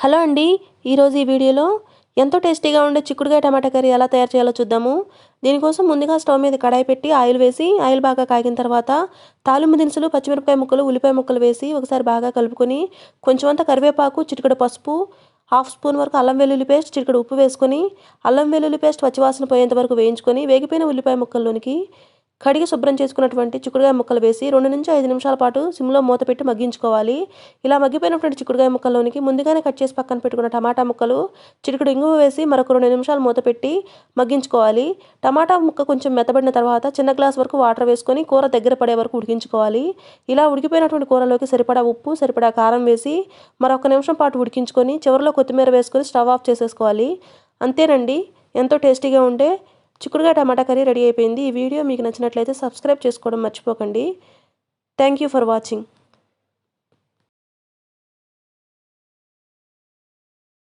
Hello అండి. ఈరోజు ఈ వీడియోలో ఎంతో టేస్టీగా ఉండే చిక్కుడుకాయ టమాటా కర్రీ ఎలా తయారు చేయాలో చూద్దాము. దీనికోసం ముందుగా స్టవ్ మీద కడాయి పెట్టి ఆయిల్ వేసి ఆయిల్ బాగా కాగిన తర్వాత తాలింపు దినుసులు, పచ్చిమిరపకాయ ముక్కలు, ఉల్లిపాయ ముక్కలు వేసి ఒకసారి బాగా కలుపుకొని కొంచెం అంతా కరివేపాకు, చిటికెడు పసుపు, హాఫ్ స్పూన్ వరకు అల్లం వెల్లుల్లి పేస్ట్, చిటికెడు ఉప్పు వేసుకొని అల్లం వెల్లుల్లి పేస్ట్ పచ్చివాసన పోయేంత వరకు వేయించుకొని వేగిపోయిన ఉల్లిపాయ ముక్కల్లోనికి కడిగి శుభ్రం చేసుకున్నటువంటి చిక్కుడుకాయ ముక్కలు వేసి 2-5 నిమిషాల పాటు సిమ్లో మూత పెట్టి మగ్గించుకోవాలి. ఇలా మగ్గిపోయినటువంటి చిక్కుడుకాయ ముక్కల్లోనికి ముందుగానే కట్ చేసి పక్కన పెట్టుకున్న టమాటా ముక్కలు, చిటికెడు ఇంగువ వేసి మరొక 2 నిమిషాలు మూత పెట్టి మగ్గించుకోవాలి. టమాటా ముక్క కొంచెం మెత్తబడిన తర్వాత చిన్న గ్లాస్ వరకు వాటర్ వేసుకొని కూర దగ్గర పడే వరకు ఉడికించుకోవాలి. ఇలా ఉడికిపోయినటువంటి కూరలోకి సరిపడా ఉప్పు, సరిపడా కారం వేసి మరొక నిమిషం పాటు ఉడికించుకొని చివరిలో కొత్తిమీర వేసుకొని స్టవ్ ఆఫ్ చేసేసుకోవాలి. అంతేనండి, ఎంతో టేస్టీగా ఉండే చిక్కుడుకాయ టమాటా కర్రీ రెడీ అయిపోయింది. ఈ వీడియో మీకు నచ్చినట్లయితే సబ్స్క్రైబ్ చేసుకోవడం మర్చిపోకండి. Thank you for watching.